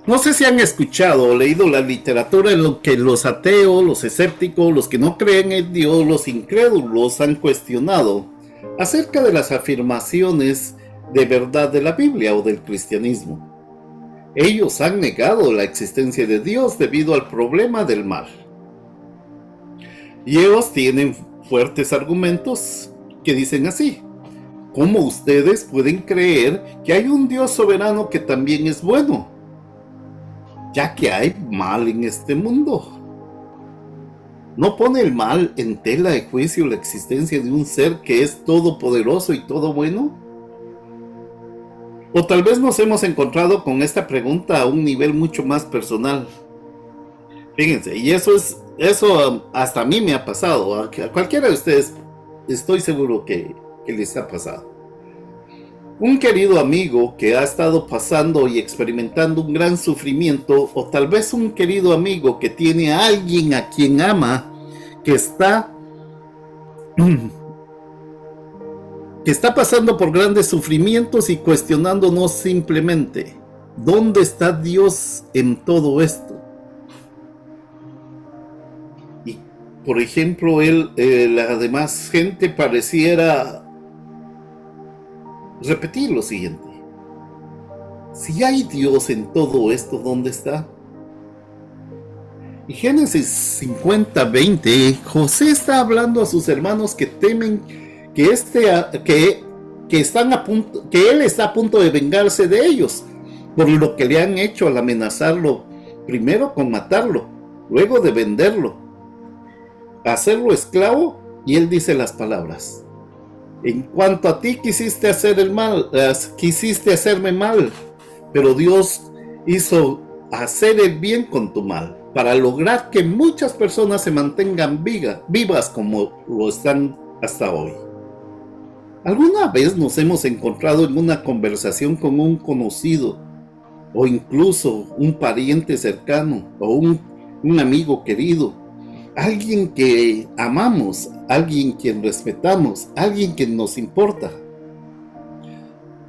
No sé si han escuchado o leído la literatura en lo que los ateos, los escépticos, los que no creen en Dios, los incrédulos han cuestionado acerca de las afirmaciones de verdad de la Biblia o del cristianismo. Ellos han negado la existencia de Dios debido al problema del mal. Y ellos tienen fuertes argumentos que dicen así: ¿cómo ustedes pueden creer que hay un Dios soberano que también es bueno, ya que hay mal en este mundo? ¿No pone el mal en tela de juicio la existencia de un ser que es todopoderoso y todo bueno? O tal vez nos hemos encontrado con esta pregunta a un nivel mucho más personal. Fíjense, y eso hasta a mí me ha pasado, a cualquiera de ustedes estoy seguro que les ha pasado. Un querido amigo que ha estado pasando y experimentando un gran sufrimiento, o tal vez un querido amigo que tiene a alguien a quien ama, que está pasando por grandes sufrimientos y cuestionándonos simplemente: ¿dónde está Dios en todo esto? Y por ejemplo, la demás gente pareciera repetir lo siguiente: si hay Dios en todo esto, ¿dónde está? En Génesis 50:20, José está hablando a sus hermanos que temen que él está a punto de vengarse de ellos por lo que le han hecho al amenazarlo, primero con matarlo, luego de venderlo, hacerlo esclavo. Y él dice las palabras: en cuanto a ti quisiste hacerme mal, pero Dios hizo hacer el bien con tu mal, para lograr que muchas personas se mantengan vivas como lo están hasta hoy. ¿Alguna vez nos hemos encontrado en una conversación con un conocido, o incluso un pariente cercano, o un amigo querido, alguien que amamos, alguien quien respetamos, alguien que nos importa,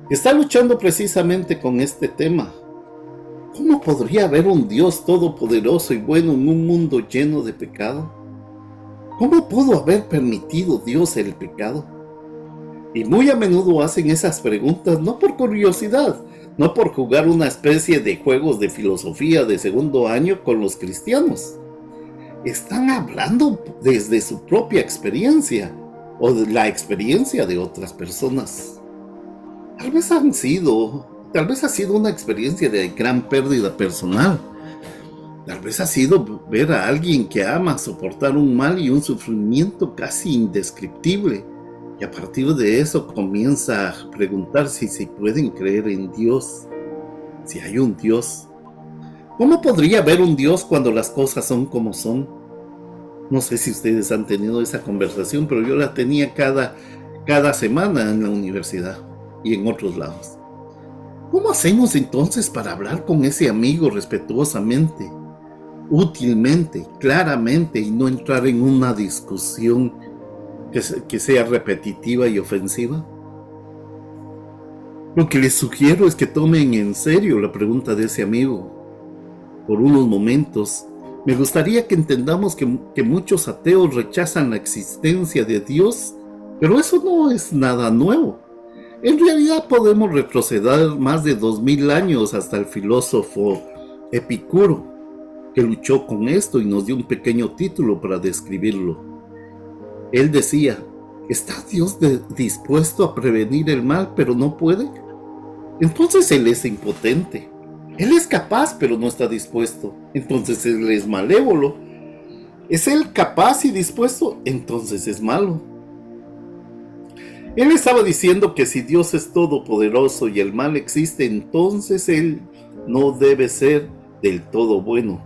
está luchando precisamente con este tema? ¿Cómo podría haber un Dios todopoderoso y bueno en un mundo lleno de pecado? ¿Cómo pudo haber permitido Dios el pecado? Y muy a menudo hacen esas preguntas no por curiosidad, no por jugar una especie de juegos de filosofía de segundo año con los cristianos. Están hablando desde su propia experiencia o de la experiencia de otras personas. Tal vez ha sido una experiencia de gran pérdida personal. Tal vez ha sido ver a alguien que ama soportar un mal y un sufrimiento casi indescriptible. Y a partir de eso comienza a preguntarse si pueden creer en Dios, si hay un Dios. ¿Cómo podría haber un Dios cuando las cosas son como son? No sé si ustedes han tenido esa conversación, pero yo la tenía cada semana en la universidad y en otros lados. ¿Cómo hacemos entonces para hablar con ese amigo respetuosamente, útilmente, claramente, y no entrar en una discusión que sea repetitiva y ofensiva? Lo que les sugiero es que tomen en serio la pregunta de ese amigo. Por unos momentos, me gustaría que entendamos que muchos ateos rechazan la existencia de Dios, pero eso no es nada nuevo. En realidad podemos retroceder más de 2000 años hasta el filósofo Epicuro, que luchó con esto y nos dio un pequeño título para describirlo. Él decía: ¿está Dios dispuesto a prevenir el mal pero no puede? Entonces Él es impotente. Él es capaz pero no está dispuesto. Entonces Él es malévolo. ¿Es Él capaz y dispuesto? Entonces es malo. Él estaba diciendo que si Dios es todopoderoso y el mal existe, entonces Él no debe ser del todo bueno.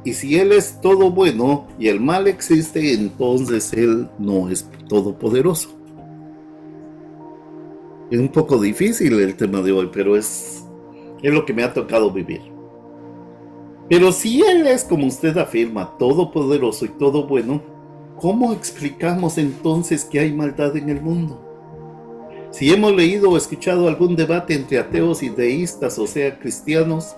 Y si Él es todo bueno y el mal existe, entonces Él no es todopoderoso. Es un poco difícil el tema de hoy, pero es lo que me ha tocado vivir. Pero si Él es, como usted afirma, todopoderoso y todo bueno, ¿cómo explicamos entonces que hay maldad en el mundo? Si hemos leído o escuchado algún debate entre ateos y deístas, o sea, cristianos,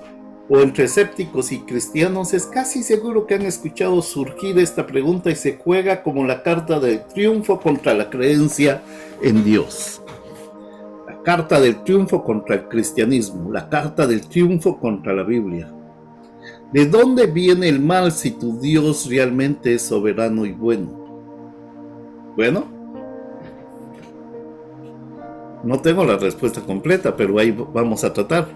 o entre escépticos y cristianos, es casi seguro que han escuchado surgir esta pregunta y se juega como la carta del triunfo contra la creencia en Dios. La carta del triunfo contra el cristianismo, la carta del triunfo contra la Biblia. ¿De dónde viene el mal si tu Dios realmente es soberano y bueno? Bueno, no tengo la respuesta completa, pero ahí vamos a tratar.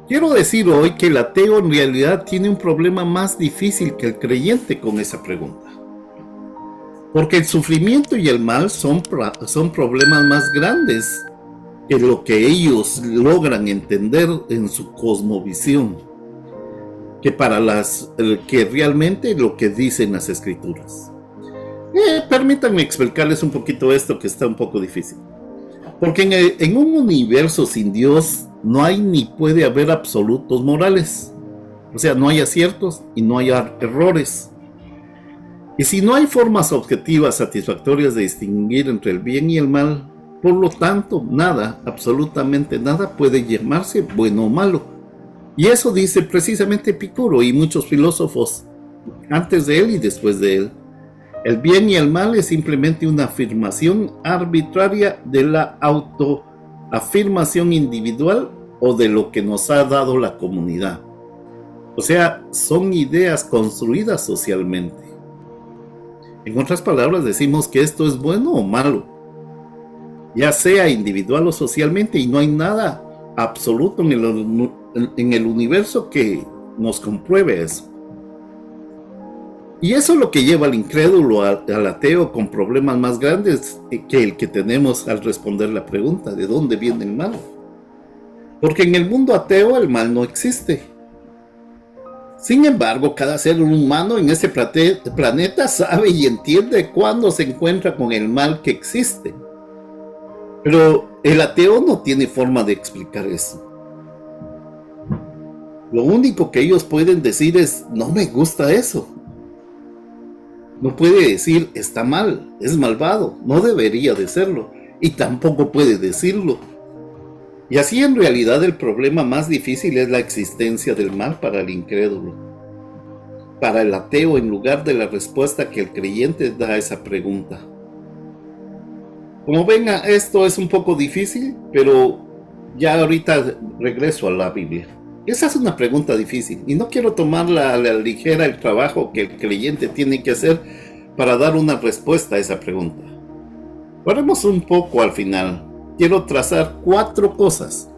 Quiero decir hoy que el ateo en realidad tiene un problema más difícil que el creyente con esa pregunta. Porque el sufrimiento y el mal son problemas más grandes que lo que ellos logran entender en su cosmovisión, que realmente lo que dicen las escrituras. Permítanme explicarles un poquito esto que está un poco difícil. Porque en un universo sin Dios no hay ni puede haber absolutos morales. O sea, no hay aciertos y no hay errores. Y si no hay formas objetivas satisfactorias de distinguir entre el bien y el mal, por lo tanto, nada, absolutamente nada puede llamarse bueno o malo. Y eso dice precisamente Epicuro y muchos filósofos antes de él y después de él. El bien y el mal es simplemente una afirmación arbitraria de la autoafirmación individual o de lo que nos ha dado la comunidad. O sea, son ideas construidas socialmente. En otras palabras, decimos que esto es bueno o malo, ya sea individual o socialmente, y no hay nada absoluto en el universo que nos compruebe eso. Y eso es lo que lleva al incrédulo, al ateo, con problemas más grandes que el que tenemos al responder la pregunta, ¿de dónde viene el mal? Porque en el mundo ateo el mal no existe. Sin embargo, cada ser humano en este planeta sabe y entiende cuándo se encuentra con el mal que existe. Pero el ateo no tiene forma de explicar eso. Lo único que ellos pueden decir es, no me gusta eso. No puede decir, está mal, es malvado, no debería de serlo, y tampoco puede decirlo. Y así en realidad el problema más difícil es la existencia del mal para el incrédulo. Para el ateo, en lugar de la respuesta que el creyente da a esa pregunta. Como ven, esto es un poco difícil, pero ya ahorita regreso a la Biblia. Esa es una pregunta difícil y no quiero tomarla a la ligera el trabajo que el creyente tiene que hacer para dar una respuesta a esa pregunta. Paremos un poco al final. Quiero trazar 4 cosas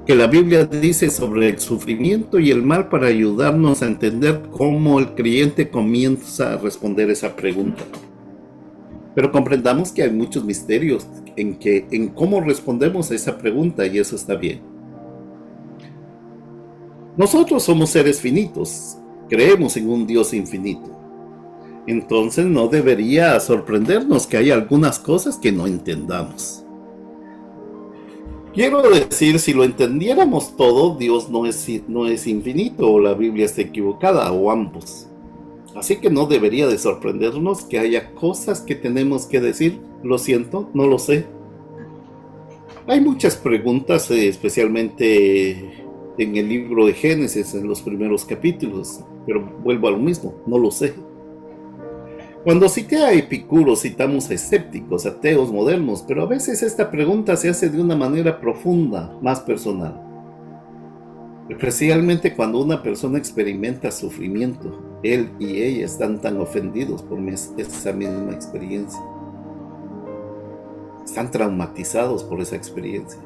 que la Biblia dice sobre el sufrimiento y el mal para ayudarnos a entender cómo el creyente comienza a responder esa pregunta. Pero comprendamos que hay muchos misterios en cómo respondemos a esa pregunta, y eso está bien. Nosotros somos seres finitos, creemos en un Dios infinito. Entonces no debería sorprendernos que hay algunas cosas que no entendamos. Quiero decir, si lo entendiéramos todo, Dios no es infinito, o la Biblia está equivocada, o ambos. Así que no debería de sorprendernos que haya cosas que tenemos que decir, lo siento, no lo sé. Hay muchas preguntas, especialmente en el libro de Génesis, en los primeros capítulos, pero vuelvo a lo mismo, no lo sé. Cuando cité a Epicuro, citamos a escépticos, ateos modernos, pero a veces esta pregunta se hace de una manera profunda, más personal. Especialmente cuando una persona experimenta sufrimiento, él y ella están tan ofendidos por esa misma experiencia. Están traumatizados por esa experiencia,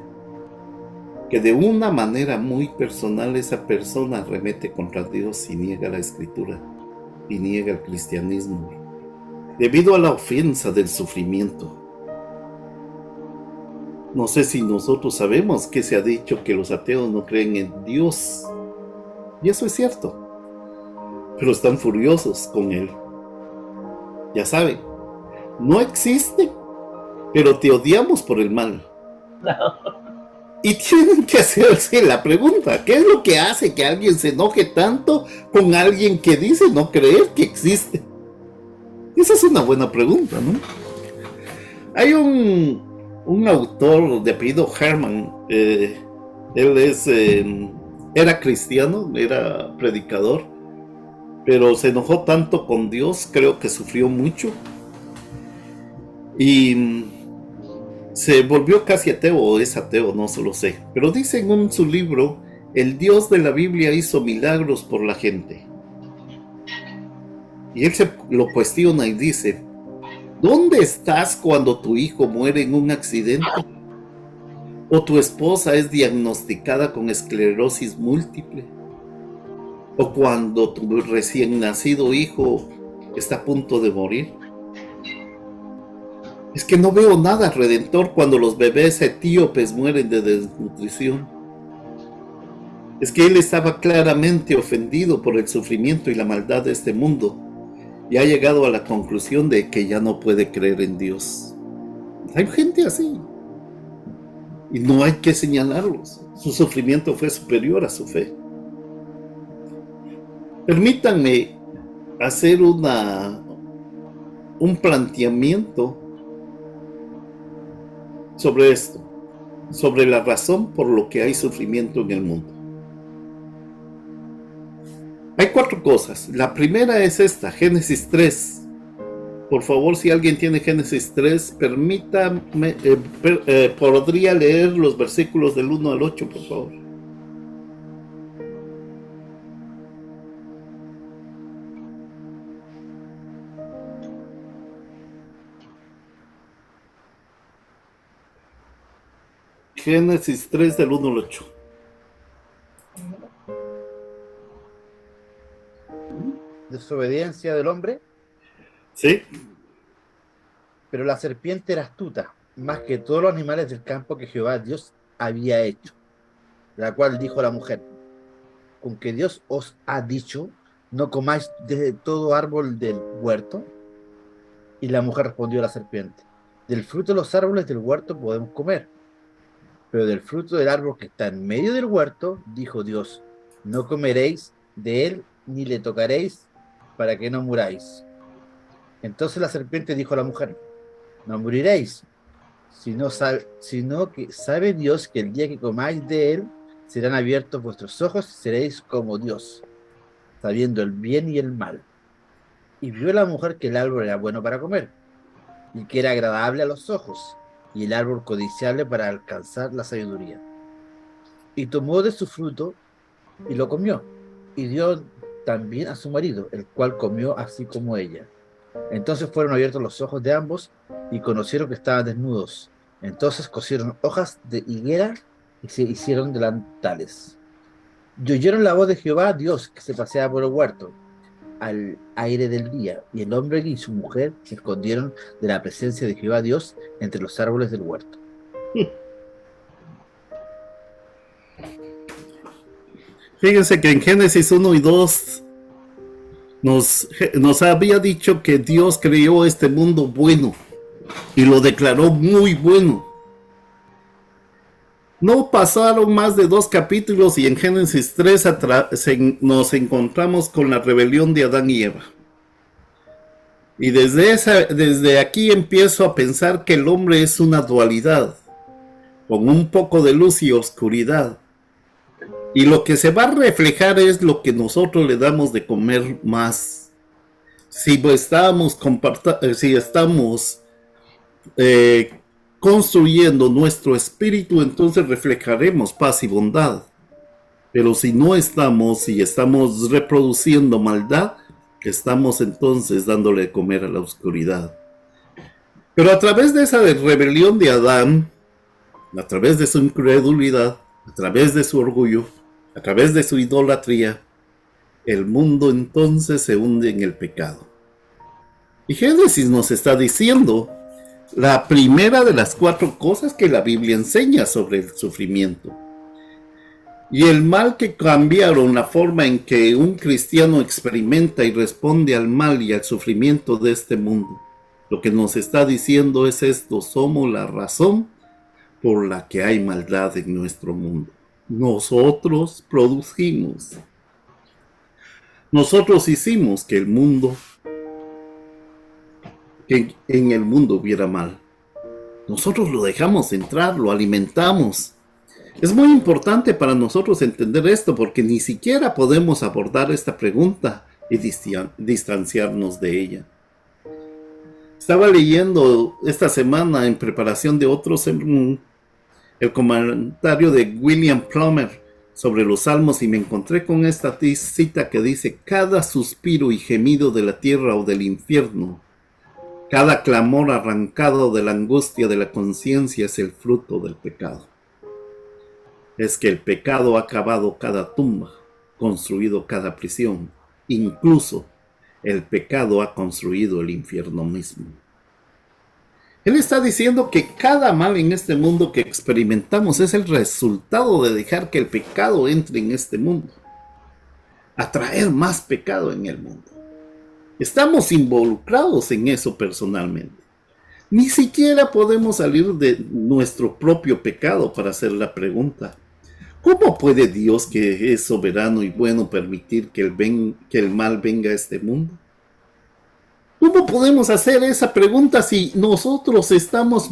que de una manera muy personal esa persona arremete contra Dios y niega la escritura y niega el cristianismo debido a la ofensa del sufrimiento. No sé si nosotros sabemos que se ha dicho que los ateos no creen en Dios, y eso es cierto, pero están furiosos con él. Ya saben, no existe, pero te odiamos por el mal. Y tienen que hacerse la pregunta, ¿qué es lo que hace que alguien se enoje tanto con alguien que dice no creer que existe? Esa es una buena pregunta, ¿no? Hay un autor de apellido Herman, él es era cristiano, era predicador, pero se enojó tanto con Dios, creo que sufrió mucho, y se volvió casi ateo, o es ateo, no se lo sé. Pero dice en su libro, el Dios de la Biblia hizo milagros por la gente. Y él se lo cuestiona y dice, ¿dónde estás cuando tu hijo muere en un accidente? ¿O tu esposa es diagnosticada con esclerosis múltiple? ¿O cuando tu recién nacido hijo está a punto de morir? Es que no veo nada redentor cuando los bebés etíopes mueren de desnutrición. Es que él estaba claramente ofendido por el sufrimiento y la maldad de este mundo y ha llegado a la conclusión de que ya no puede creer en Dios. Hay gente así y no hay que señalarlos. Su sufrimiento fue superior a su fe. Permítanme hacer un planteamiento sobre esto, sobre la razón por lo que hay sufrimiento en el mundo. Hay 4 cosas. La primera es esta, Génesis 3. Por favor, si alguien tiene Génesis 3, permítame, podría leer los versículos del 1 al 8, por favor. Génesis 3 del 1 al 8. Desobediencia del hombre. ¿Sí? Pero la serpiente era astuta, más que todos los animales del campo que Jehová Dios había hecho, la cual dijo a la mujer, con que Dios os ha dicho, no comáis de todo árbol del huerto. Y la mujer respondió a la serpiente, del fruto de los árboles del huerto podemos comer, pero del fruto del árbol que está en medio del huerto, dijo Dios, no comeréis de él ni le tocaréis para que no muráis. Entonces la serpiente dijo a la mujer, no moriréis, sino que sabe Dios que el día que comáis de él, serán abiertos vuestros ojos y seréis como Dios, sabiendo el bien y el mal. Y vio la mujer que el árbol era bueno para comer, y que era agradable a los ojos, y el árbol codiciable para alcanzar la sabiduría. Y tomó de su fruto, y lo comió, y dio también a su marido, el cual comió así como ella. Entonces fueron abiertos los ojos de ambos, y conocieron que estaban desnudos. Entonces cosieron hojas de higuera, y se hicieron delantales. Y oyeron la voz de Jehová Dios, que se paseaba por el huerto, al aire del día, y el hombre y su mujer se escondieron de la presencia de Jehová Dios entre los árboles del huerto. Fíjense que en Génesis 1 y 2 nos había dicho que Dios creó este mundo bueno y lo declaró muy bueno. No pasaron más de 2 capítulos y en Génesis 3 nos encontramos con la rebelión de Adán y Eva. Y desde aquí empiezo a pensar que el hombre es una dualidad, con un poco de luz y oscuridad. Y lo que se va a reflejar es lo que nosotros le damos de comer más. Si estamos construyendo nuestro espíritu, entonces reflejaremos paz y bondad. Pero si no estamos y estamos reproduciendo maldad, estamos entonces dándole de comer a la oscuridad. Pero a través de esa rebelión de Adán, a través de su incredulidad, a través de su orgullo, a través de su idolatría, el mundo entonces se hunde en el pecado. Y Génesis nos está diciendo la primera de las 4 cosas que la Biblia enseña sobre el sufrimiento. Y el mal que cambiaron la forma en que un cristiano experimenta y responde al mal y al sufrimiento de este mundo. Lo que nos está diciendo es esto: somos la razón por la que hay maldad en nuestro mundo. Nosotros produjimos. Nosotros hicimos que el mundo, que en el mundo hubiera mal. Nosotros lo dejamos entrar, lo alimentamos. Es muy importante para nosotros entender esto porque ni siquiera podemos abordar esta pregunta y distanciarnos de ella. Estaba leyendo esta semana en preparación de otro sermón el comentario de William Plummer sobre los salmos y me encontré con esta cita que dice: cada suspiro y gemido de la tierra o del infierno, cada clamor arrancado de la angustia de la conciencia es el fruto del pecado. Es que el pecado ha cavado cada tumba, construido cada prisión, incluso el pecado ha construido el infierno mismo. Él está diciendo que cada mal en este mundo que experimentamos es el resultado de dejar que el pecado entre en este mundo, atraer más pecado en el mundo. Estamos involucrados en eso personalmente. Ni siquiera podemos salir de nuestro propio pecado para hacer la pregunta: ¿cómo puede Dios, que es soberano y bueno, permitir que el mal venga a este mundo? ¿Cómo podemos hacer esa pregunta si nosotros estamos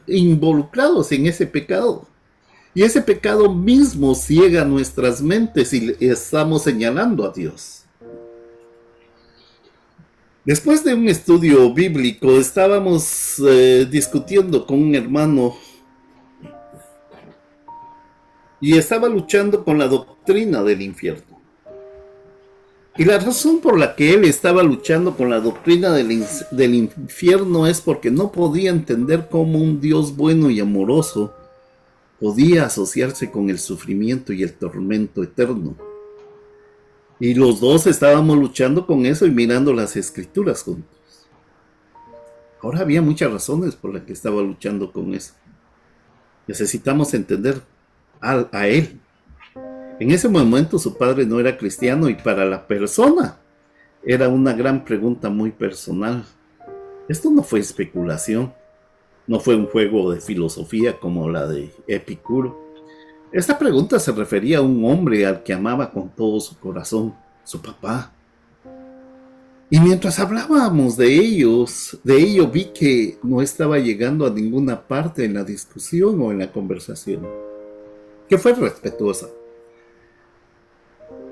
involucrados en ese pecado? Y ese pecado mismo ciega nuestras mentes y estamos señalando a Dios. Después de un estudio bíblico, estábamos discutiendo con un hermano y estaba luchando con la doctrina del infierno. Y la razón por la que él estaba luchando con la doctrina del infierno es porque no podía entender cómo un Dios bueno y amoroso podía asociarse con el sufrimiento y el tormento eterno. Y los dos estábamos luchando con eso y mirando las escrituras juntos. Ahora había muchas razones por las que estaba luchando con eso. Necesitamos entender a él. En ese momento su padre no era cristiano y para la persona era una gran pregunta muy personal. Esto no fue especulación, no fue un juego de filosofía como la de Epicuro. Esta pregunta se refería a un hombre al que amaba con todo su corazón, su papá. Y mientras hablábamos de ello vi que no estaba llegando a ninguna parte en la discusión o en la conversación, que fue respetuosa.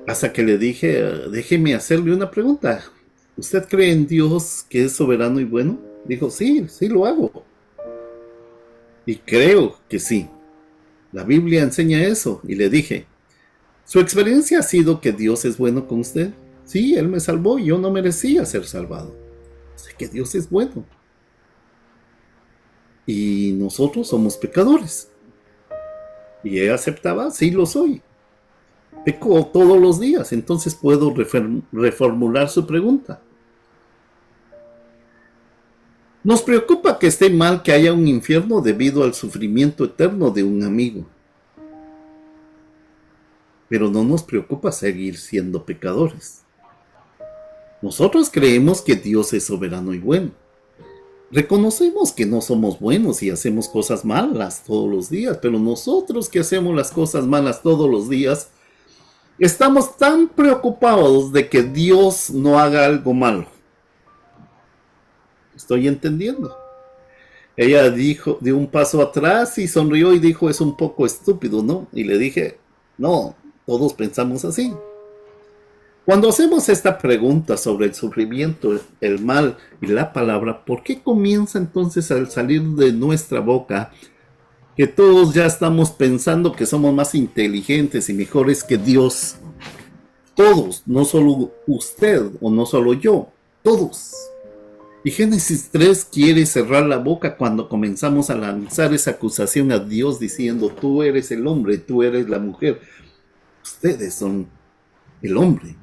Hasta que le dije: déjeme hacerle una pregunta. ¿Usted cree en Dios que es soberano y bueno? Dijo: sí lo hago. Y creo que sí. La Biblia enseña eso. Y le dije: ¿su experiencia ha sido que Dios es bueno con usted? Sí, Él me salvó y yo no merecía ser salvado. Sé que Dios es bueno. Y nosotros somos pecadores. Y ella aceptaba: sí lo soy. Peco todos los días. Entonces puedo reformular su pregunta. Nos preocupa que esté mal que haya un infierno debido al sufrimiento eterno de un amigo. Pero no nos preocupa seguir siendo pecadores. Nosotros creemos que Dios es soberano y bueno. Reconocemos que no somos buenos y hacemos cosas malas todos los días, pero nosotros que hacemos las cosas malas todos los días, estamos tan preocupados de que Dios no haga algo malo. Estoy entendiendo. Ella dio un paso atrás y sonrió y dijo: es un poco estúpido, ¿no? Y le dije: no, todos pensamos así. Cuando hacemos esta pregunta sobre el sufrimiento, el mal y la palabra, ¿por qué comienza entonces a salir de nuestra boca que todos ya estamos pensando que somos más inteligentes y mejores que Dios? Todos, no solo usted o no solo yo, todos. Y Génesis 3 quiere cerrar la boca cuando comenzamos a lanzar esa acusación a Dios diciendo: tú eres el hombre, tú eres la mujer, ustedes son el hombre.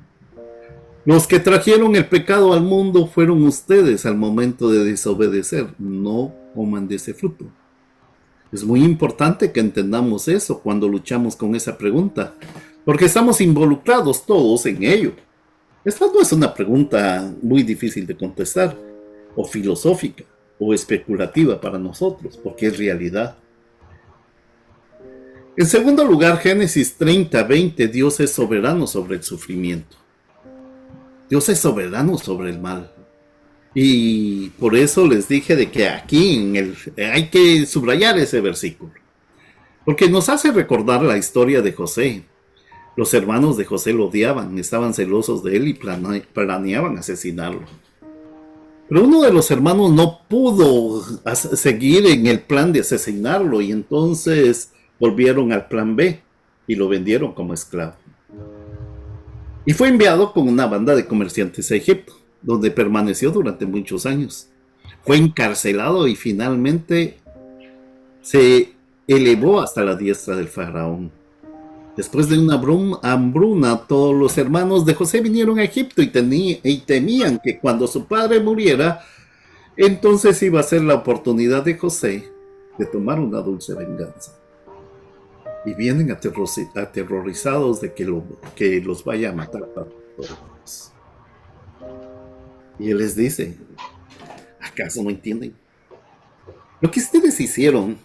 Los que trajeron el pecado al mundo fueron ustedes al momento de desobedecer. No coman de ese fruto. Es muy importante que entendamos eso cuando luchamos con esa pregunta, porque estamos involucrados todos en ello. Esta no es una pregunta muy difícil de contestar, o filosófica, o especulativa para nosotros, porque es realidad. En segundo lugar, Génesis 30:20, Dios es soberano sobre el sufrimiento. Dios es soberano sobre el mal. Y por eso les dije de que aquí hay que subrayar ese versículo. porque nos hace recordar la historia de José. Los hermanos de José lo odiaban, estaban celosos de él y planeaban asesinarlo. Pero uno de los hermanos no pudo seguir en el plan de asesinarlo y entonces volvieron al plan B y lo vendieron como esclavo. Y fue enviado con una banda de comerciantes a Egipto, donde permaneció durante muchos años. Fue encarcelado y finalmente se elevó hasta la diestra del faraón. Después de una hambruna, todos los hermanos de José vinieron a Egipto y temían que cuando su padre muriera, entonces iba a ser la oportunidad de José de tomar una dulce venganza. Y vienen aterrorizados de que los vaya a matar para todos. Y él les dice, ¿acaso no entienden? Lo que ustedes hicieron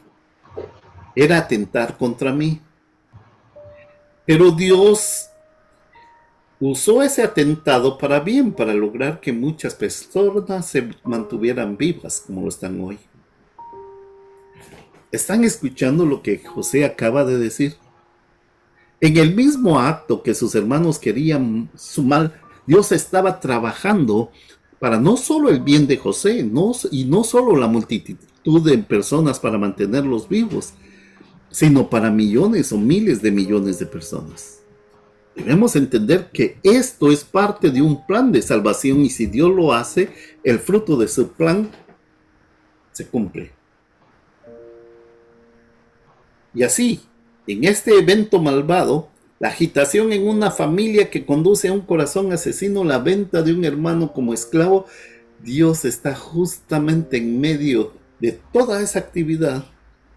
era atentar contra mí. Pero Dios usó ese atentado para bien, para lograr que muchas personas se mantuvieran vivas como lo están hoy. ¿Están escuchando lo que José acaba de decir? En el mismo acto que sus hermanos querían su mal, Dios estaba trabajando para no solo el bien de José, y no solo la multitud de personas para mantenerlos vivos, sino para millones o miles de millones de personas. Debemos entender que esto es parte de un plan de salvación y si Dios lo hace, el fruto de su plan se cumple. Y así, en este evento malvado, la agitación en una familia que conduce a un corazón asesino, la venta de un hermano como esclavo, Dios está justamente en medio de toda esa actividad,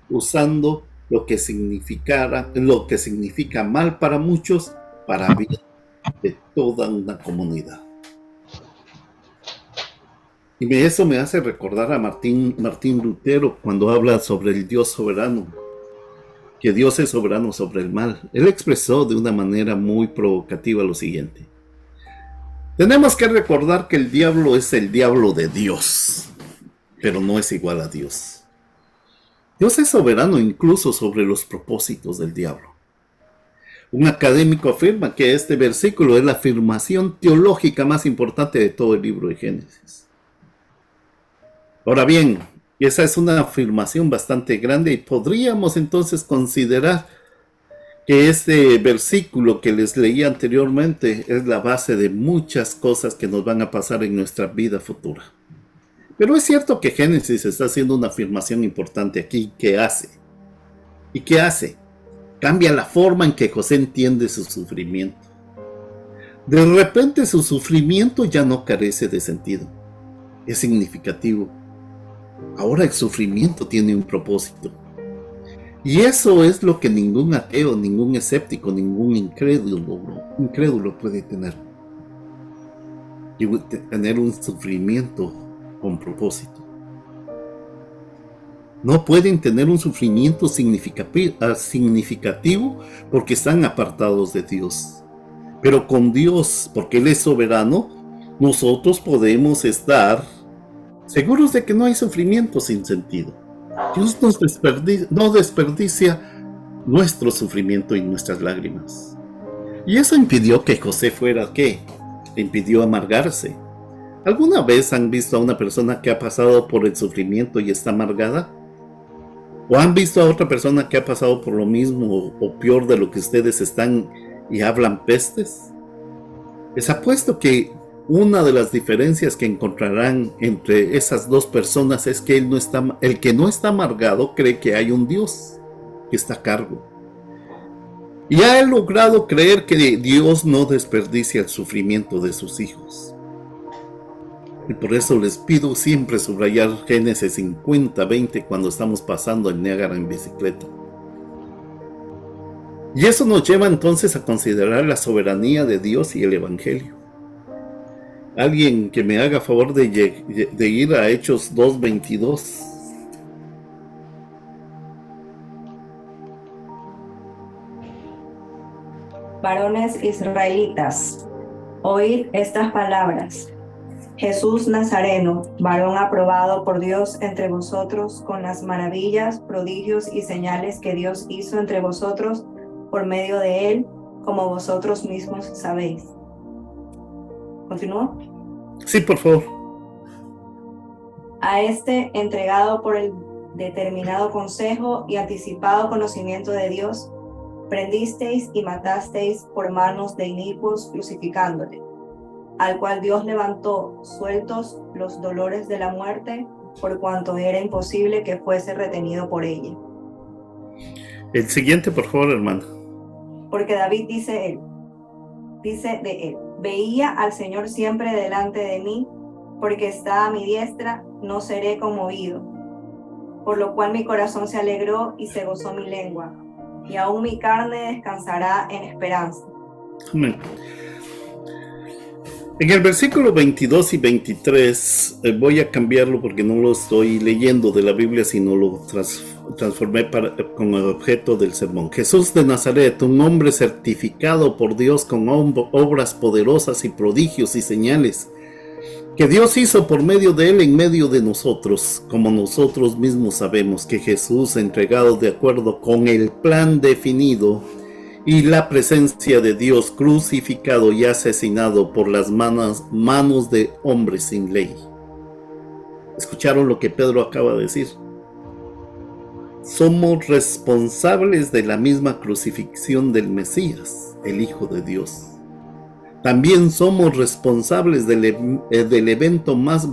usando lo que significa mal para muchos, para bien de toda una comunidad. Y eso me hace recordar a Martín Lutero cuando habla sobre el Dios soberano, que Dios es soberano sobre el mal. Él expresó de una manera muy provocativa lo siguiente: tenemos que recordar que el diablo es el diablo de Dios, pero no es igual a Dios. Dios es soberano incluso sobre los propósitos del diablo. Un académico afirma que este versículo es la afirmación teológica más importante de todo el libro de Génesis. Ahora bien, esa es una afirmación bastante grande y podríamos entonces considerar que este versículo que les leí anteriormente es la base de muchas cosas que nos van a pasar en nuestra vida futura. Pero es cierto que Génesis está haciendo una afirmación importante aquí. ¿Qué hace? ¿Y qué hace? Cambia la forma en que José entiende su sufrimiento. De repente su sufrimiento ya no carece de sentido. Es significativo. Ahora el sufrimiento tiene un propósito. Y eso es lo que ningún ateo, ningún escéptico, ningún incrédulo puede tener. Y tener un sufrimiento con propósito. No pueden tener un sufrimiento significativo porque están apartados de Dios. Pero con Dios, porque Él es soberano, nosotros podemos estar seguros de que no hay sufrimiento sin sentido. Dios no desperdicia nuestro sufrimiento y nuestras lágrimas. Y eso impidió que José fuera, ¿qué? Le impidió amargarse. ¿Alguna vez han visto a una persona que ha pasado por el sufrimiento y está amargada? ¿O han visto a otra persona que ha pasado por lo mismo o peor de lo que ustedes están y hablan pestes? Les apuesto que una de las diferencias que encontrarán entre esas dos personas es que el que no está amargado cree que hay un Dios que está a cargo. Y ha logrado creer que Dios no desperdicia el sufrimiento de sus hijos. Y por eso les pido siempre subrayar Génesis 50:20 cuando estamos pasando el Niágara en bicicleta. Y eso nos lleva entonces a considerar la soberanía de Dios y el Evangelio. Alguien que me haga favor de ir a Hechos 2:22. Varones israelitas, oíd estas palabras. Jesús Nazareno, varón aprobado por Dios entre vosotros con las maravillas, prodigios y señales que Dios hizo entre vosotros por medio de él, como vosotros mismos sabéis. ¿Continúo? Sí, por favor. A este, entregado por el determinado consejo y anticipado conocimiento de Dios, prendisteis y matasteis por manos de inicuos crucificándole, al cual Dios levantó, sueltos los dolores de la muerte, por cuanto era imposible que fuese retenido por ella. El siguiente, por favor, hermano. Porque David dice de él, veía al Señor siempre delante de mí, porque está a mi diestra, no seré conmovido. Por lo cual mi corazón se alegró y se gozó mi lengua, y aún mi carne descansará en esperanza. Amén. En el versículo 22 y 23, voy a cambiarlo porque no lo estoy leyendo de la Biblia, sino lo transformé con el objeto del sermón. Jesús de Nazaret, un hombre certificado por Dios con obras poderosas y prodigios y señales, que Dios hizo por medio de él en medio de nosotros, como nosotros mismos sabemos que Jesús, entregado de acuerdo con el plan definido, y la presencia de Dios, crucificado y asesinado por las manos de hombres sin ley. ¿Escucharon lo que Pedro acaba de decir? Somos responsables de la misma crucifixión del Mesías, el Hijo de Dios. También somos responsables del evento más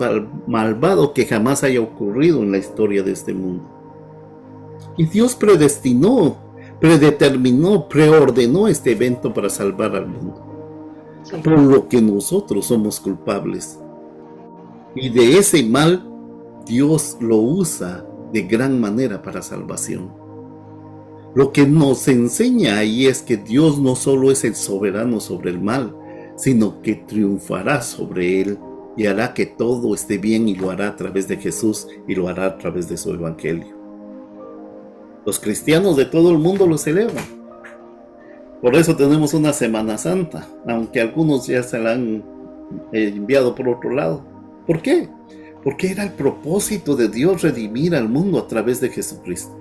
malvado que jamás haya ocurrido en la historia de este mundo. Y Dios predeterminó, preordenó este evento para salvar al mundo, por lo que nosotros somos culpables. Y de ese mal, Dios lo usa de gran manera para salvación. Lo que nos enseña ahí es que Dios no solo es el soberano sobre el mal, sino que triunfará sobre él y hará que todo esté bien, y lo hará a través de Jesús y lo hará a través de su evangelio. Los cristianos de todo el mundo lo celebran. Por eso tenemos una Semana Santa, aunque algunos ya se la han enviado por otro lado. ¿Por qué? Porque era el propósito de Dios redimir al mundo a través de Jesucristo.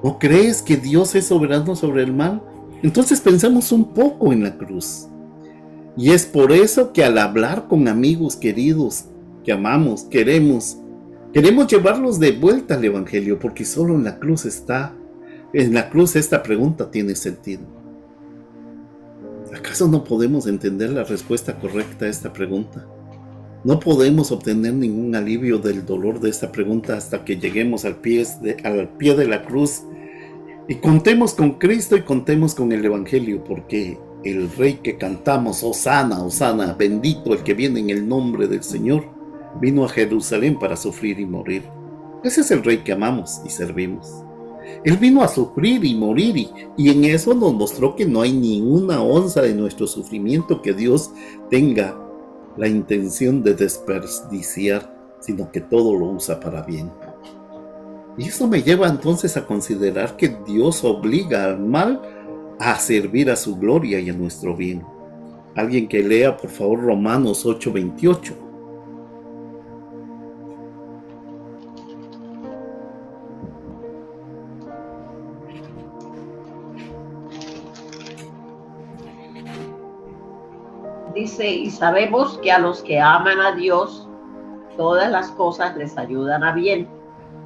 ¿No crees que Dios es soberano sobre el mal? Entonces pensemos un poco en la cruz. Y es por eso que al hablar con amigos queridos que amamos, queremos llevarlos de vuelta al Evangelio, porque solo en la cruz esta pregunta tiene sentido. ¿Acaso no podemos entender la respuesta correcta a esta pregunta? No podemos obtener ningún alivio del dolor de esta pregunta hasta que lleguemos al pie de la cruz y contemos con Cristo y contemos con el Evangelio, porque el Rey que cantamos, Hosana, Hosana, bendito el que viene en el nombre del Señor, vino a Jerusalén para sufrir y morir. Ese es el Rey que amamos y servimos. Él vino a sufrir y morir, y en eso nos mostró que no hay ninguna onza de nuestro sufrimiento que Dios tenga la intención de desperdiciar, sino que todo lo usa para bien. Y eso me lleva entonces a considerar que Dios obliga al mal a servir a su gloria y a nuestro bien. Alguien que lea, por favor, Romanos 8:28. Dice, y sabemos que a los que aman a Dios, todas las cosas les ayudan a bien.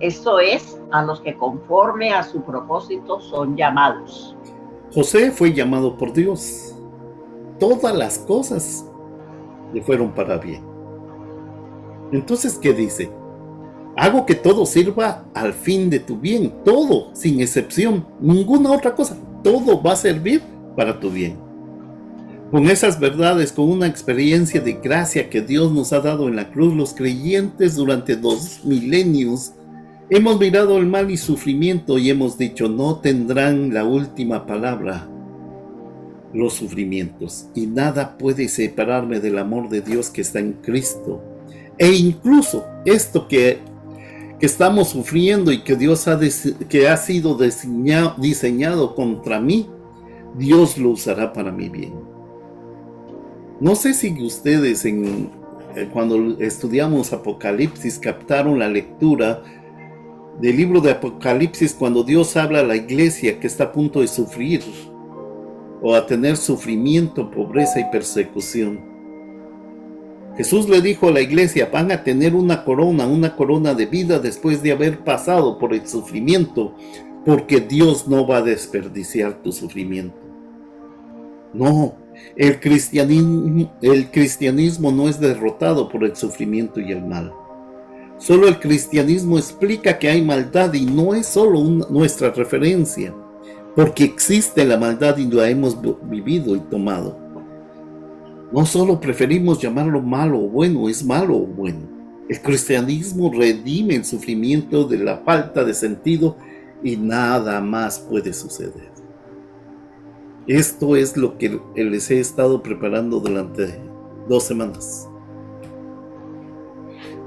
Esto es, a los que conforme a su propósito son llamados. José fue llamado por Dios. Todas las cosas le fueron para bien. Entonces, ¿qué dice? Hago que todo sirva al fin de tu bien. Todo, sin excepción. Ninguna otra cosa. Todo va a servir para tu bien. Con esas verdades, con una experiencia de gracia que Dios nos ha dado en la cruz, los creyentes durante 2 milenios hemos mirado el mal y sufrimiento y hemos dicho, no tendrán la última palabra los sufrimientos, y nada puede separarme del amor de Dios que está en Cristo. E incluso esto que estamos sufriendo y que Dios que ha sido diseñado contra mí, Dios lo usará para mi bien. No sé si ustedes en cuando estudiamos Apocalipsis, captaron la lectura del libro de Apocalipsis cuando Dios habla a la iglesia que está a punto de sufrir o a tener sufrimiento, pobreza y persecución. Jesús le dijo a la iglesia, van a tener una corona de vida después de haber pasado por el sufrimiento, porque Dios no va a desperdiciar tu sufrimiento. No, el cristianismo no es derrotado por el sufrimiento y el mal. Solo el cristianismo explica que hay maldad y no es solo nuestra referencia, porque existe la maldad y la hemos vivido y tomado. No solo preferimos llamarlo malo o bueno, es malo o bueno. El cristianismo redime el sufrimiento de la falta de sentido y nada más puede suceder. Esto es lo que les he estado preparando durante 2 semanas.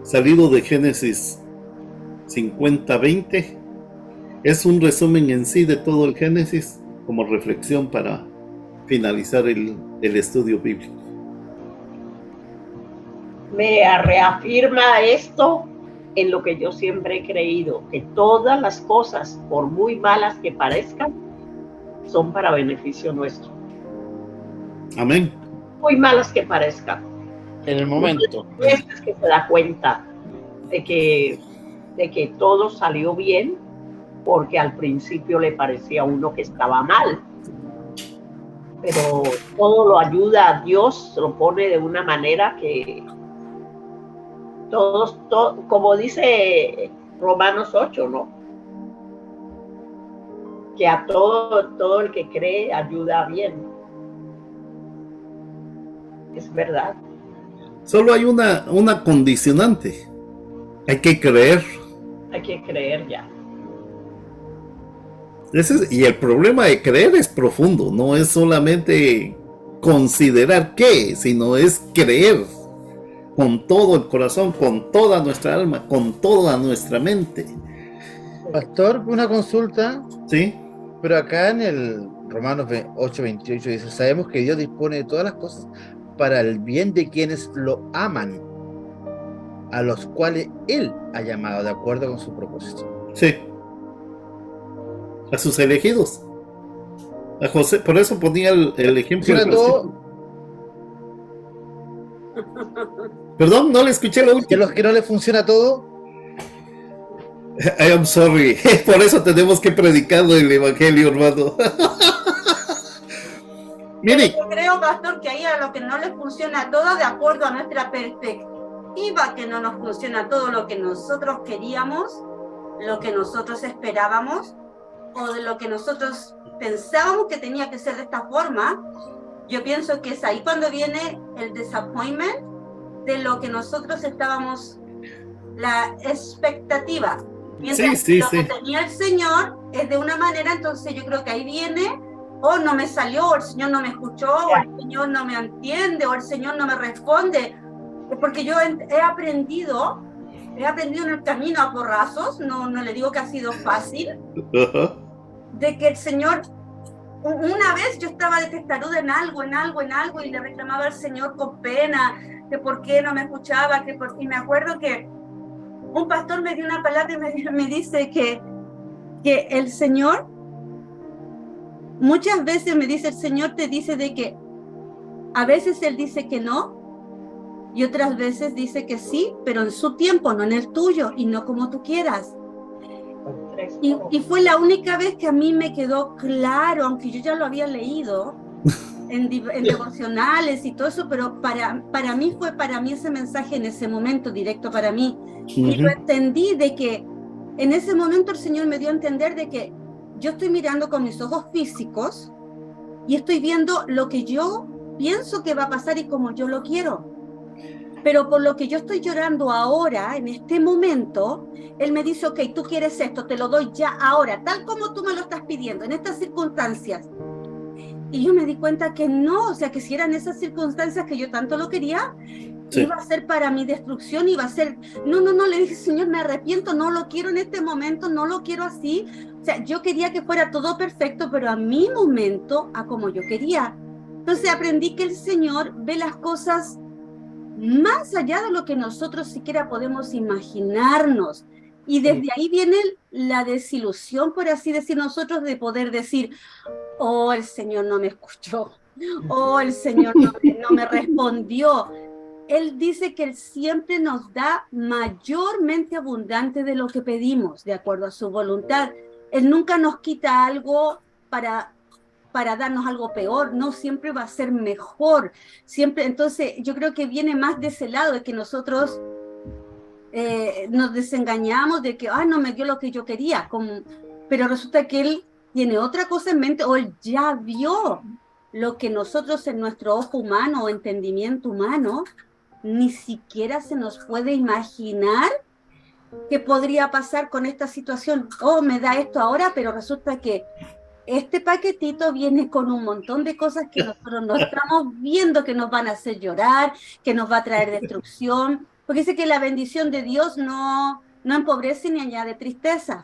Salido de Génesis 50-20, es un resumen en sí de todo el Génesis como reflexión para finalizar el estudio bíblico. Me reafirma esto en lo que yo siempre he creído, que todas las cosas, por muy malas que parezcan, son para beneficio nuestro. Amén. Muy malas que parezcan. En el momento. Es que se da cuenta de que todo salió bien, porque al principio le parecía a uno que estaba mal. Pero todo lo ayuda a Dios, lo pone de una manera que todos, como dice Romanos 8, ¿no? Que a todo el que cree ayuda bien. Es verdad. Solo hay una condicionante. Hay que creer. Hay que creer ya. Y el problema de creer es profundo. No es solamente considerar qué, sino es creer. Con todo el corazón, con toda nuestra alma, con toda nuestra mente. Pastor, una consulta. ¿Sí? Pero acá en el Romanos 8:28 dice, sabemos que Dios dispone de todas las cosas para el bien de quienes lo aman, a los cuales Él ha llamado de acuerdo con su propósito. Sí. A sus elegidos. A José, por eso ponía el ejemplo. Funciona todo. Perdón, no le escuché la Que última. los que no les funciona todo. I am sorry. Por eso tenemos que predicar el evangelio, hermano. Mire. Yo creo, pastor, que ahí a lo que no les funciona todo, de acuerdo a nuestra perspectiva, que no nos funciona todo lo que nosotros queríamos, lo que nosotros esperábamos, o de lo que nosotros pensábamos que tenía que ser de esta forma. Yo pienso que es ahí cuando viene el disappointment de lo que nosotros estábamos, la expectativa. Mientras Sí, lo que tenía el Señor es de una manera, entonces yo creo que ahí viene, o no me salió, o el Señor no me escuchó, o el Señor no me entiende, o el Señor no me responde. Porque yo he aprendido en el camino a porrazos, no le digo que ha sido fácil, de que el Señor, una vez yo estaba de testaruda en algo, y le reclamaba al Señor con pena, que por qué no me escuchaba, y me acuerdo que un pastor me dio una palabra y me dice que el Señor, muchas veces me dice, el Señor te dice de que a veces Él dice que no, y otras veces dice que sí, pero en su tiempo, no en el tuyo, y no como tú quieras. Y fue la única vez que a mí me quedó claro, aunque yo ya lo había leído en devocionales y todo eso, pero para mí ese mensaje en ese momento directo para mí. Y lo entendí de que en ese momento el Señor me dio a entender de que yo estoy mirando con mis ojos físicos y estoy viendo lo que yo pienso que va a pasar y como yo lo quiero. Pero por lo que yo estoy llorando ahora, en este momento, Él me dice, ok, tú quieres esto, te lo doy ya ahora, tal como tú me lo estás pidiendo, en estas circunstancias. Y yo me di cuenta que no, o sea, que si eran esas circunstancias que yo tanto lo quería, sí, iba a ser para mi destrucción, iba a ser, no, le dije, Señor, me arrepiento, no lo quiero en este momento, no lo quiero así. O sea, yo quería que fuera todo perfecto, pero a mi momento, a como yo quería. Entonces aprendí que el Señor ve las cosas más allá de lo que nosotros siquiera podemos imaginarnos. Y desde ahí viene la desilusión, por así decir, nosotros de poder decir, oh, el Señor no me escuchó, oh, el Señor no me respondió. Él dice que Él siempre nos da mayormente abundante de lo que pedimos, de acuerdo a su voluntad. Él nunca nos quita algo para darnos algo peor, no, siempre va a ser mejor. Siempre, entonces, yo creo que viene más de ese lado, de que nosotros nos desengañamos de que, no me dio lo que yo quería, pero resulta que Él tiene otra cosa en mente, o Él ya vio lo que nosotros en nuestro ojo humano o entendimiento humano ni siquiera se nos puede imaginar qué podría pasar con esta situación. Oh, me da esto ahora, pero resulta que este paquetito viene con un montón de cosas que nosotros no estamos viendo, que nos van a hacer llorar, que nos va a traer destrucción, porque dice que la bendición de Dios no empobrece ni añade tristeza.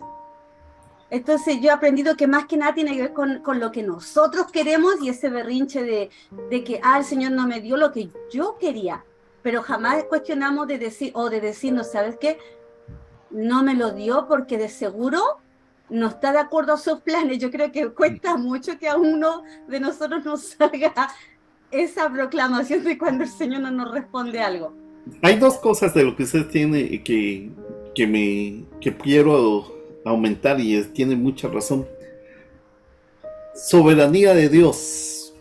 Entonces yo he aprendido que más que nada tiene que ver con lo que nosotros queremos, y ese berrinche de que el Señor no me dio lo que yo quería, pero jamás cuestionamos de decirnos, ¿sabes qué? No me lo dio porque de seguro no está de acuerdo a sus planes. Yo creo que cuesta mucho que a uno de nosotros nos salga esa proclamación de cuando el Señor no nos responde algo. Hay dos cosas de lo que usted tiene que quiero aumentar, y tiene mucha razón. Soberanía de Dios.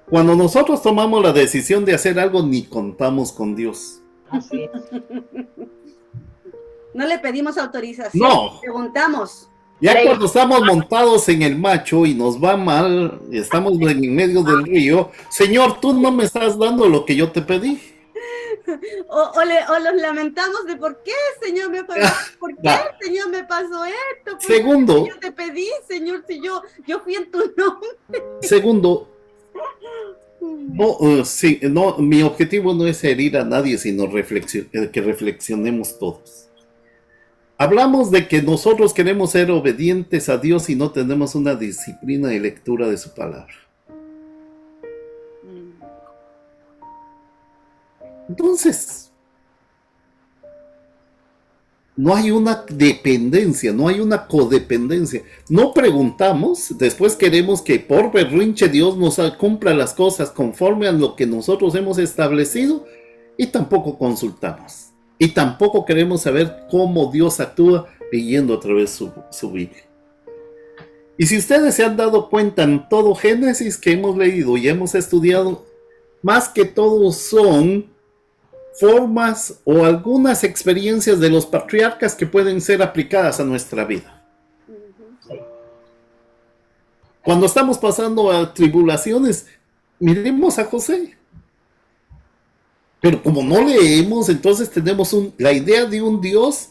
Cuando nosotros tomamos la decisión de hacer algo, ni contamos con Dios. Así es. No le pedimos autorización, no. Preguntamos. Ya cuando estamos montados en el macho y nos va mal, y estamos en medio del río, Señor, tú no me estás dando lo que yo te pedí. O los lamentamos de por qué, Señor, me pasó, por qué, Señor, me pasó esto. Segundo, yo te pedí, Señor, si yo fui en tu nombre. Segundo, mi objetivo no es herir a nadie, sino que reflexionemos todos. Hablamos de que nosotros queremos ser obedientes a Dios y no tenemos una disciplina de lectura de su palabra. Entonces, no hay una dependencia, no hay una codependencia. No preguntamos, después queremos que por berrinche Dios nos cumpla las cosas conforme a lo que nosotros hemos establecido, y tampoco consultamos. Y tampoco queremos saber cómo Dios actúa leyendo a través de su Biblia. Y si ustedes se han dado cuenta en todo Génesis que hemos leído y hemos estudiado, más que todo son formas o algunas experiencias de los patriarcas que pueden ser aplicadas a nuestra vida. Cuando estamos pasando a tribulaciones, miremos a José. Pero como no leemos, entonces tenemos la idea de un Dios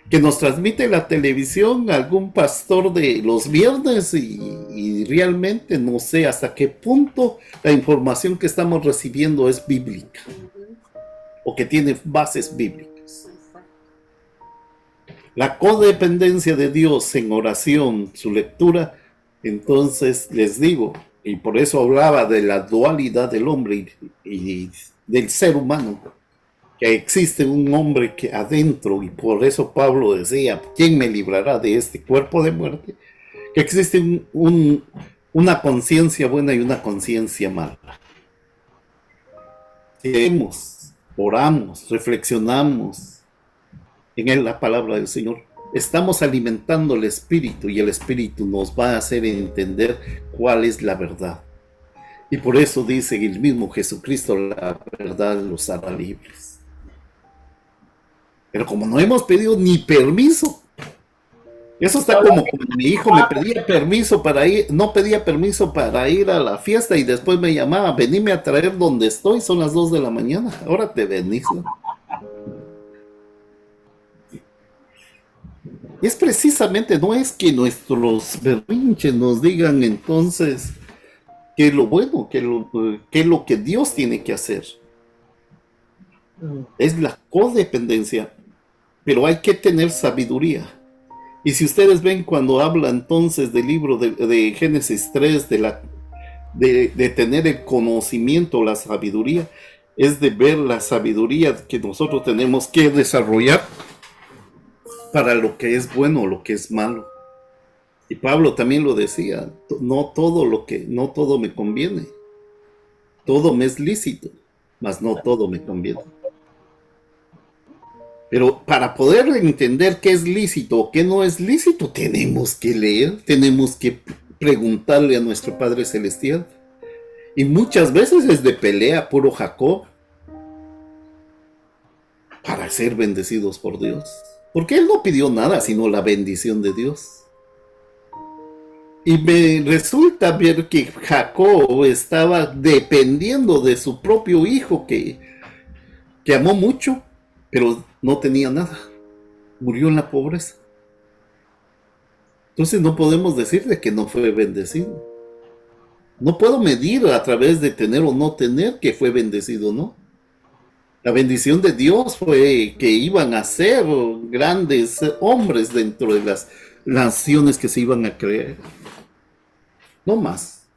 que nos transmite la televisión, algún pastor de los viernes, y realmente no sé hasta qué punto la información que estamos recibiendo es bíblica o que tiene bases bíblicas. La codependencia de Dios en oración, su lectura, entonces les digo, y por eso hablaba de la dualidad del hombre y del ser humano, que existe un hombre que adentro, y por eso Pablo decía, ¿quién me librará de este cuerpo de muerte? Que existe una conciencia buena y una conciencia mala. Leemos, oramos, reflexionamos en la palabra del Señor, estamos alimentando el Espíritu, y el Espíritu nos va a hacer entender cuál es la verdad. Y por eso dice el mismo Jesucristo, la verdad los hará libres. Pero como no hemos pedido ni permiso, eso está como mi hijo me pedía permiso para ir, no pedía permiso para ir a la fiesta, y después me llamaba, venime a traer donde estoy, son las 2 de la mañana, ahora te venís, ¿no? Y es precisamente, no es que nuestros berrinches nos digan entonces qué es lo bueno, qué es lo que Dios tiene que hacer. Es la codependencia, pero hay que tener sabiduría. Y si ustedes ven cuando habla entonces del libro de Génesis 3, de tener el conocimiento, la sabiduría, es de ver la sabiduría que nosotros tenemos que desarrollar para lo que es bueno o lo que es malo. Y Pablo también lo decía, no todo me conviene. Todo me es lícito, mas no todo me conviene. Pero para poder entender qué es lícito o qué no es lícito, tenemos que leer, tenemos que preguntarle a nuestro Padre Celestial. Y muchas veces es de pelea puro Jacob para ser bendecidos por Dios. Porque él no pidió nada sino la bendición de Dios. Y me resulta ver que Jacob estaba dependiendo de su propio hijo que amó mucho, pero no tenía nada. Murió en la pobreza. Entonces no podemos decir de que no fue bendecido. No puedo medir a través de tener o no tener que fue bendecido, ¿no? La bendición de Dios fue que iban a ser grandes hombres dentro de las naciones que se iban a crear. No más.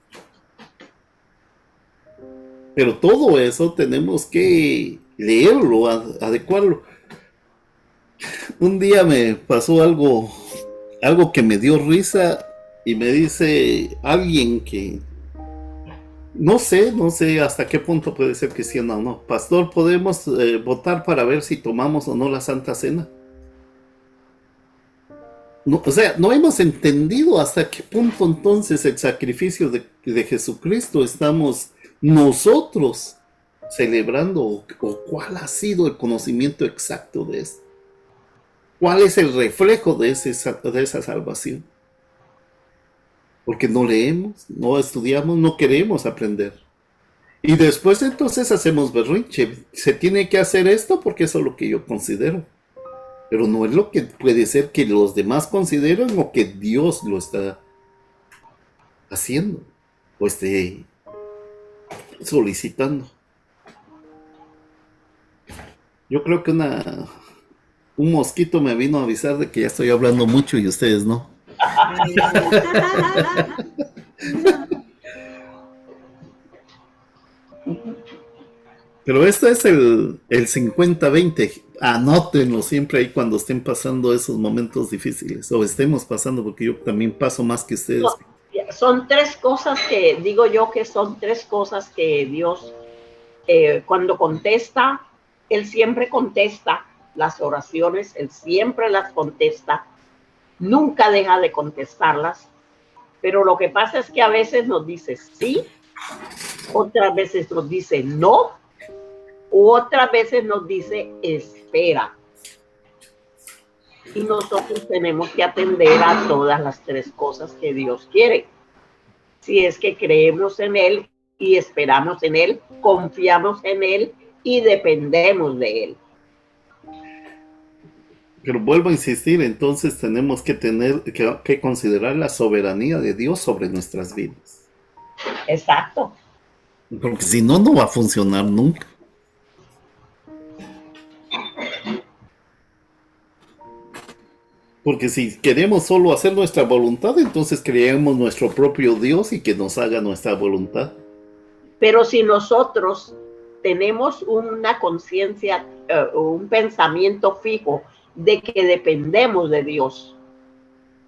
Pero todo eso tenemos que leerlo, adecuarlo. Un día me pasó algo que me dio risa y me dice alguien que no sé hasta qué punto puede ser cristiano o no. Pastor, ¿podemos votar para ver si tomamos o no la Santa Cena? No, o sea, no hemos entendido hasta qué punto entonces el sacrificio de Jesucristo estamos nosotros celebrando o cuál ha sido el conocimiento exacto de esto. ¿Cuál es el reflejo de esa salvación? Porque no leemos, no estudiamos, no queremos aprender. Y después entonces hacemos berrinche. Se tiene que hacer esto porque eso es lo que yo considero. Pero no es lo que puede ser que los demás consideren o que Dios lo está haciendo o esté solicitando. Yo creo que un mosquito me vino a avisar de que ya estoy hablando mucho y ustedes no. Pero este es el 50-20. Anótenlo siempre ahí cuando estén pasando esos momentos difíciles o estemos pasando, porque yo también paso más que ustedes. Son tres cosas que digo yo que son tres cosas que Dios cuando contesta, Él siempre contesta las oraciones, Él siempre las contesta, nunca deja de contestarlas, pero lo que pasa es que a veces nos dice sí, otras veces nos dice no, u otras veces nos dice espera. Y nosotros tenemos que atender a todas las tres cosas que Dios quiere. Si es que creemos en Él y esperamos en Él, confiamos en Él y dependemos de Él. Pero vuelvo a insistir, entonces tenemos que que considerar la soberanía de Dios sobre nuestras vidas. Exacto. Porque si no, no va a funcionar nunca. Porque si queremos solo hacer nuestra voluntad, entonces creemos nuestro propio Dios y que nos haga nuestra voluntad. Pero si nosotros tenemos una conciencia, un pensamiento fijo de que dependemos de Dios,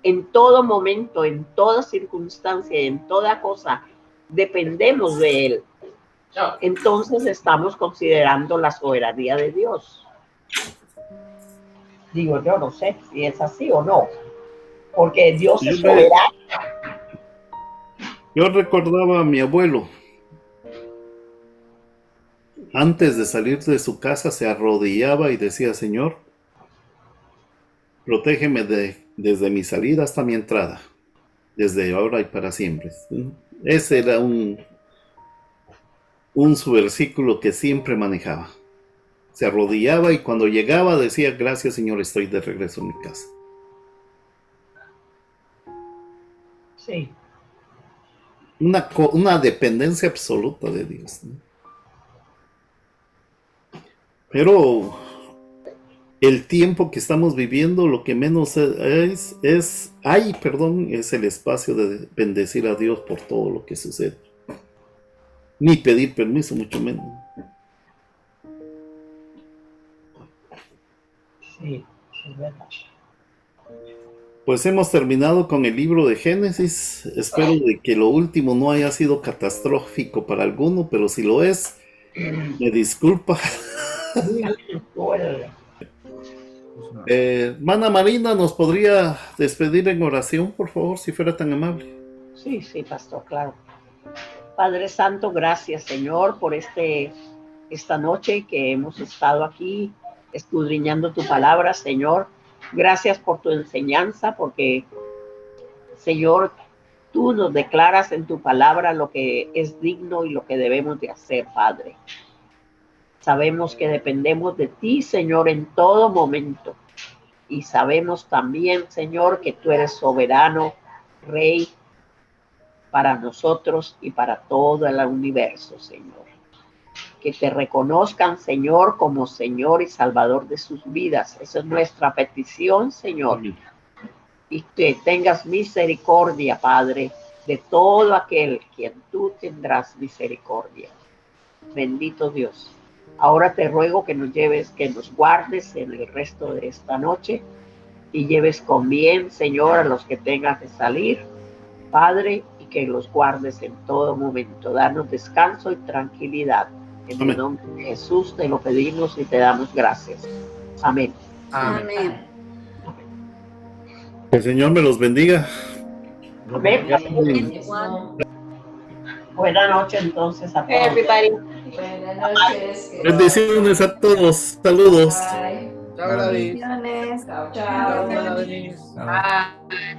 en todo momento, en toda circunstancia, en toda cosa, dependemos de Él, entonces estamos considerando la soberanía de Dios. Digo, yo no sé si es así o no, porque Dios es soberano. Yo recordaba a mi abuelo. Antes de salir de su casa se arrodillaba y decía: Señor, protégeme desde mi salida hasta mi entrada, desde ahora y para siempre. Ese era su versículo que siempre manejaba. Se arrodillaba y cuando llegaba decía: gracias, Señor, estoy de regreso en mi casa. Sí. Una dependencia absoluta de Dios, ¿no? Pero el tiempo que estamos viviendo, lo que menos es el espacio de bendecir a Dios por todo lo que sucede. Ni pedir permiso, mucho menos. Sí, es verdad. Pues hemos terminado con el libro de Génesis. Espero de que lo último no haya sido catastrófico para alguno, pero si lo es, me disculpa. Mana Marina, ¿nos podría despedir en oración, por favor, si fuera tan amable? Sí, sí, pastor, claro. Padre Santo, gracias, Señor, por esta noche que hemos estado aquí escudriñando tu palabra, Señor. Gracias por tu enseñanza, porque, Señor, tú nos declaras en tu palabra lo que es digno y lo que debemos de hacer, Padre. Sabemos que dependemos de ti, Señor, en todo momento. Y sabemos también, Señor, que tú eres soberano, Rey, para nosotros y para todo el universo, Señor. Que te reconozcan, Señor, como Señor y Salvador de sus vidas. Esa es nuestra petición, Señor. Amén. Y que tengas misericordia, Padre, de todo aquel quien tú tendrás misericordia. Bendito Dios. Ahora te ruego que nos lleves, que nos guardes en el resto de esta noche y lleves con bien, Señor, a los que tengan que salir, Padre, y que los guardes en todo momento. Danos descanso y tranquilidad. En el nombre de Jesús te lo pedimos y te damos gracias. Amén. Amén. Que el Señor me los bendiga. Amén. Igual. Buenas noches entonces a todos. Everybody. Buenas noches. Bendiciones a todos. Saludos. Bye. Chao, Gladys. Bendiciones. Chao, Chao, chao. Gladys. Bye.